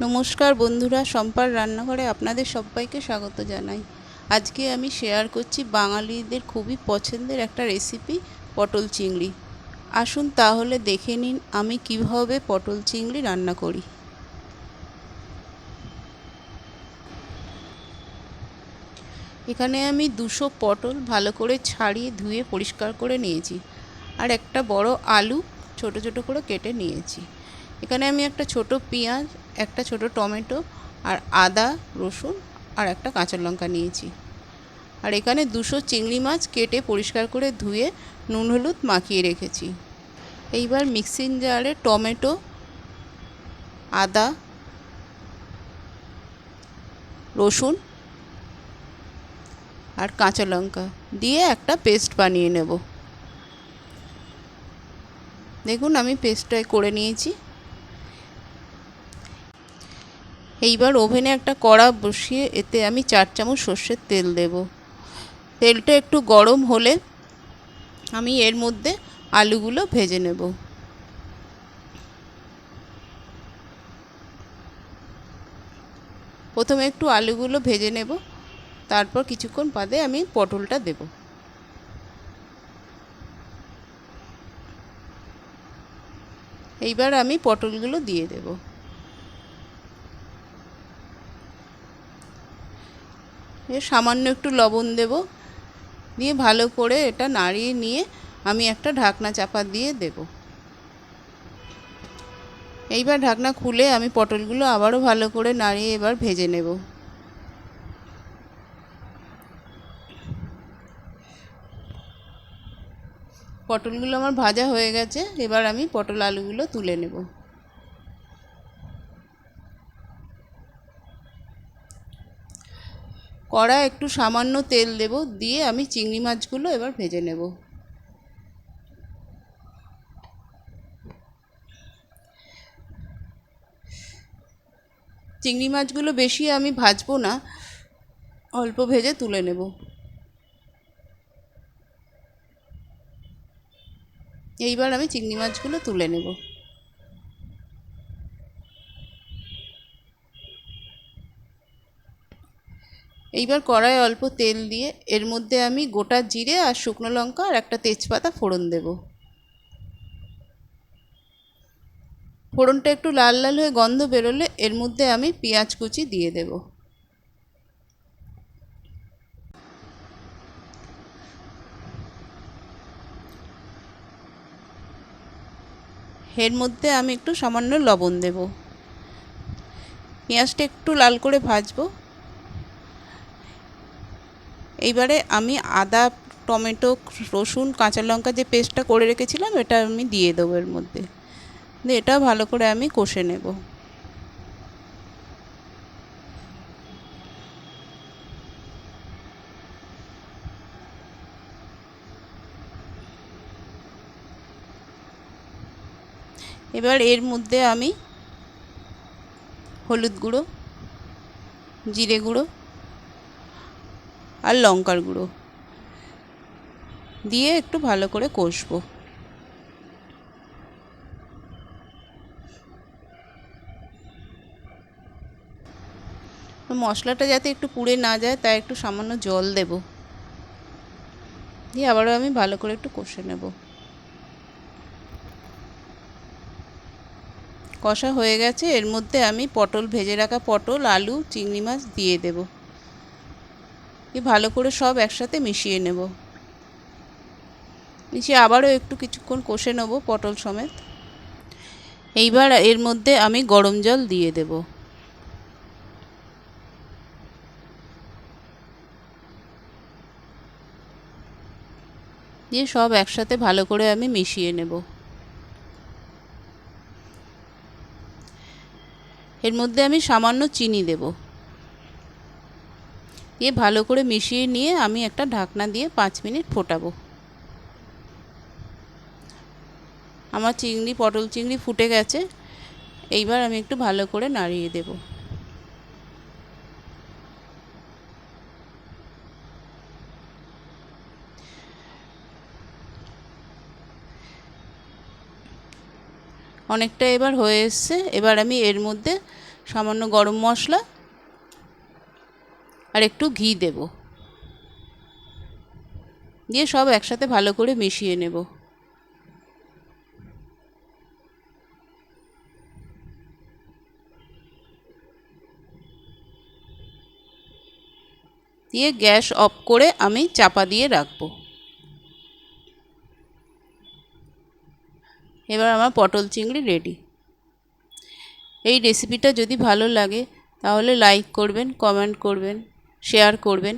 নমস্কার বন্ধুরা, সম্পার রান্নাঘরে আপনাদের সবাইকে স্বাগত জানাই। আজকে আমি শেয়ার করছি বাঙালিদের খুবই পছন্দের একটা রেসিপি, পটল চিংড়ি। আসুন তাহলে দেখে নিন আমি কিভাবে পটল চিংড়ি রান্না করি। এখানে আমি 200 পটল ভালো করে ছাড়িয়ে ধুয়ে পরিষ্কার করে নিয়েছি, আর একটা বড় আলু ছোট ছোট করে কেটে নিয়েছি। এখানে আমি একটা ছোট পেঁয়াজ, একটা ছোট টমেটো, আর আদা রসুন আর একটা কাঁচা লঙ্কা নিয়েছি। আর এখানে 200 চিংড়ি মাছ কেটে পরিষ্কার করে ধুয়ে নুন হলুদ মাখিয়ে রেখেছি। এইবার মিক্সিং জারে টমেটো, আদা, রসুন আর কাঁচা লঙ্কা দিয়ে একটা পেস্ট বানিয়ে নেব। দেখুন আমি পেস্টটা করে নিয়েছি। এইবার ওভেনে একটা কড়া বসিয়ে এতে আমি 4 চামচ সর্ষের তেল দেব। তেলটা একটু গরম হলে আমি এর মধ্যে আলুগুলো ভেজে নেব। প্রথমে একটু আলুগুলো ভেজে নেব, তারপর কিছুক্ষণ বাদে আমি পটলটা দেব। এইবার আমি পটলগুলো দিয়ে দেব। সামান্য একটু লবণ দেব, দিয়ে ভালো করে এটা নাড়িয়ে নিয়ে আমি একটা ঢাকনা চাপা দিয়ে দেব। এইবার ঢাকনা খুলে আমি পটলগুলো আবারও ভালো করে নাড়িয়ে এবার ভেজে নেব। পটলগুলো আমার ভাজা হয়ে গেছে, এবার আমি পটল আলুগুলো তুলে নেব। কড়ায় একটু সামান্য তেল দেব, দিয়ে আমি চিংড়ি মাছগুলো এবার ভেজে নেব। চিংড়ি মাছগুলো বেশি আমি ভাজবো না, অল্প ভেজে তুলে নেব। এইবার আমি চিংড়ি মাছগুলো তুলে নেব। এইবার কড়ায় অল্প তেল দিয়ে এর মধ্যে আমি গোটা জিরে আর শুকনো লঙ্কা আর একটা তেজপাতা ফোড়ন দেব। ফোড়নটা একটু লাল লাল হয়ে গন্ধ বেরোলে এর মধ্যে আমি পেঁয়াজ কুচি দিয়ে দেব। এর মধ্যে আমি একটু সামান্য লবণ দেব। পেঁয়াজটা একটু লাল করে ভাজবো। এইবারে আমি আদা, টমেটো, রসুন, কাঁচা লঙ্কা যে পেস্টটা করে রেখেছিলাম এটা আমি দিয়ে দেবো এর মধ্যে, দিয়ে এটা ভালো করে আমি কষে নেব। এবার এর মধ্যে আমি হলুদ গুঁড়ো, জিরে গুঁড়ো আর লঙ্কার গুঁড়ো দিয়ে একটু ভালো করে কষবো। মশলাটা যাতে একটু পুড়ে না যায় তাই একটু সামান্য জল দেব, দিয়ে আবারও আমি ভালো করে একটু কষে নেব। কষা হয়ে গেছে, এর মধ্যে আমি ভেজে রাখা পটল, আলু, চিংড়ি মাছ দিয়ে দেব। দিয়ে ভালো করে সব একসাথে মিশিয়ে নেব। মিশিয়ে আবারও একটু কিছুক্ষণ কষে নেব পটল সমেত। এইবার এর মধ্যে আমি গরম জল দিয়ে দেব। দিয়ে সব একসাথে ভালো করে আমি মিশিয়ে নেব। এর মধ্যে আমি সামান্য চিনি দেব। দিয়ে ভালো করে মিশিয়ে নিয়ে আমি একটা ঢাকনা দিয়ে 5 মিনিট ফোটাবো। আমার পটল চিংড়ি ফুটে গেছে। এইবার আমি একটু ভালো করে নাড়িয়ে দেব। অনেকটা এবার হয়ে এসছে। এবার আমি এর মধ্যে সামান্য গরম মশলা আর একটু ঘি দেব, দিয়ে সব একসাথে ভালো করে মিশিয়ে নেব। দিয়ে গ্যাস অফ করে আমি চাপা দিয়ে রাখবো। এবার আমার পটল চিংড়ি রেডি। এই রেসিপিটা যদি ভালো লাগে তাহলে লাইক করবেন, কমেন্ট করবেন, শেয়ার করবেন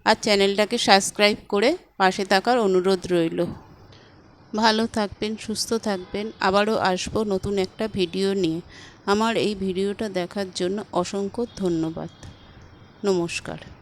আর চ্যানেলটাকে সাবস্ক্রাইব করে পাশে থাকার অনুরোধ রইল। ভালো থাকবেন, সুস্থ থাকবেন। আবারও আসবো নতুন একটা ভিডিও নিয়ে। আমার এই ভিডিওটা দেখার জন্য অসংখ্য ধন্যবাদ। নমস্কার।